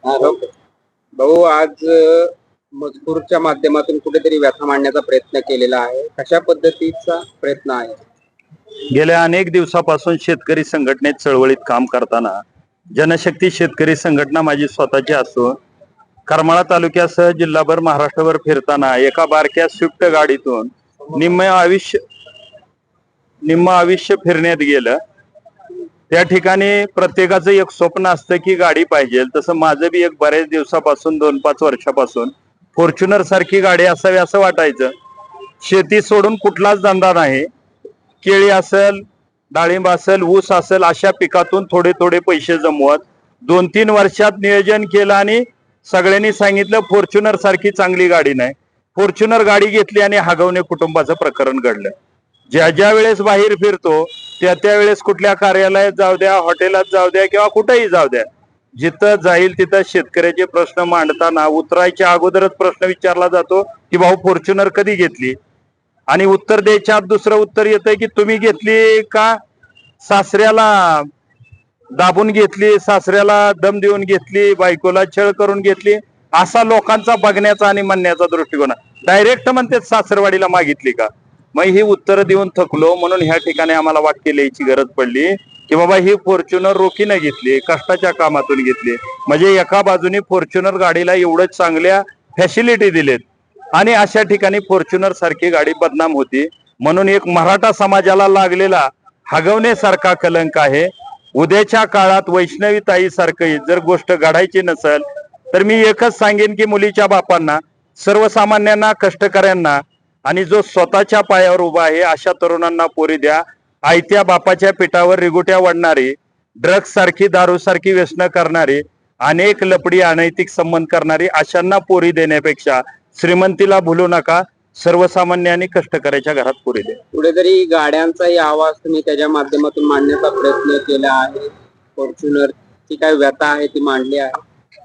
भाऊ आज मजकूरच्या माध्यमातून कुठेतरी व्यथा मांडण्याचा प्रयत्न केलेला आहे. कशा पद्धतीचा प्रयत्न आहे? गेल्या अनेक दिवसापासून शेतकरी संघटनेत चळवळीत काम करताना जनशक्ती शेतकरी संघटना माझी स्वतःची असून करमाळा तालुक्यासह जिल्हाभर महाराष्ट्रभर फिरताना एका बारक्या स्विफ्ट गाडीतून निम्म आयुष्य फिरण्यात गेलं. त्या ठिकाणी प्रत्येकाचं एक स्वप्न असतं की गाडी पाहिजे. तसं माझं बी एक बऱ्याच दिवसापासून 2-5 वर्षापासून फॉर्च्युनर सारखी गाडी असावी असं वाटायचं. शेती सोडून कुठलाच धंदा नाही. केळी असेल, डाळिंब असेल, ऊस असेल अशा पिकातून थोडे थोडे पैसे जमवत 2-3 वर्षात नियोजन केलं आणि सगळ्यांनी सांगितलं फॉर्च्युनर सारखी चांगली गाडी नाही. फॉर्च्युनर गाडी घेतली आणि हगवणे कुटुंबाचं प्रकरण घडलं. ज्या वेळेस बाहेर फिरतो त्या वेळेस कुठल्या कार्यालयात जाऊ द्या, हॉटेलात जाऊ द्या किंवा कुठेही जाऊ द्या, जिथं जाईल तिथं शेतकऱ्याचे प्रश्न मांडताना उतरायच्या अगोदरच प्रश्न विचारला जातो की भाऊ फॉर्च्युनर कधी घेतली. आणि उत्तर द्यायच्या आत दुसरं उत्तर येतंय की तुम्ही घेतली का सासऱ्याला दाबून घेतली, सासऱ्याला दम देऊन घेतली, बायकोला छळ करून घेतली. असा लोकांचा बघण्याचा आणि म्हणण्याचा दृष्टिकोन. डायरेक्ट म्हणते सासरवाडीला मागितली का. मग ही उत्तर देऊन थकलो. म्हणून ह्या ठिकाणी आम्हाला वाक्य लिहायची गरज पडली की बाबा ही फॉर्च्युनर रोखीने घेतली, कष्टाच्या कामातून घेतली. म्हणजे एका बाजूने फॉर्च्युनर गाडीला एवढं चांगल्या फॅसिलिटी दिलेत आणि अशा ठिकाणी फॉर्च्युनर सारखी गाडी बदनाम होती. म्हणून एक मराठा समाजाला लागलेला हगवण्यासारखा कलंक आहे. उद्याच्या काळात वैष्णवी ताई सारखी जर गोष्ट घडायची नसेल तर मी एकच सांगेन की मुलीच्या बापांना, सर्वसामान्यांना, कष्टकऱ्यांना आणि जो स्वतःच्या पायावर उभा आहे अशा तरुणांना पोरी द्या. आयत्या बापाच्या पिठावर रिगुट्या वाढणारी, ड्रग्ज सारखी, दारू सारखी व्यसनं करणारी, अनेक लपडी अनैतिक संबंध करणारी अशांना पोरी देण्यापेक्षा श्रीमंतीला भुलू नका, सर्वसामान्य आणि कष्टकऱ्याच्या घरात पोरी द्या. कुठेतरी गाड्यांचाही आवाज तुम्ही त्याच्या माध्यमातून मांडण्याचा प्रयत्न केला आहे. फॉर्च्युनर ची काय व्यथा आहे ती मांडली आहे.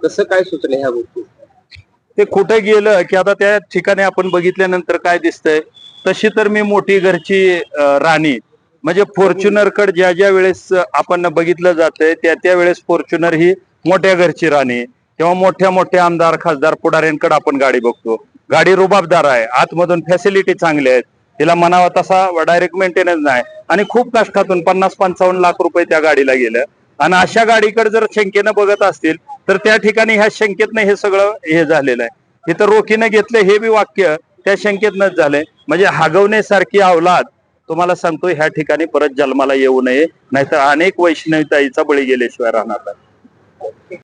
कसं काय सुचलं ह्या गोष्टी? ते कुठे गेलं की आता त्या ठिकाणी आपण बघितल्यानंतर काय दिसतंय, तशी तर मी मोठी घरची राणी. म्हणजे फॉर्च्युनर कडे ज्या वेळेस आपण बघितलं जातंय त्या वेळेस फॉर्च्युनर ही मोठ्या घरची राणी किंवा मोठ्या आमदार, खासदार, पुढाऱ्यांकडे आपण गाडी बघतो. गाडी रुबाबदार आहे, आतमधून फॅसिलिटी चांगल्या आहेत, तिला म्हणावा तसा डायरेक्ट मेंटेनन्स नाही आणि खूप कष्टातून 50-55 लाख रुपये त्या गाडीला गेलं. आणि अशा गाडीकडे जर शंकेनं बघत असतील तर त्या ठिकाणी ह्या शंकेतनं हे सगळं हे झालेलं आहे. इथं रोखीनं घेतलं हे बी वाक्य त्या शंकेतनंच झालंय. म्हणजे हगवण्यासारखी अवलाद तुम्हाला सांगतो ह्या ठिकाणी परत जन्माला येऊ नये, नाहीतर अनेक वैष्णवीताईचा बळी गेल्याशिवाय राहणार नाही.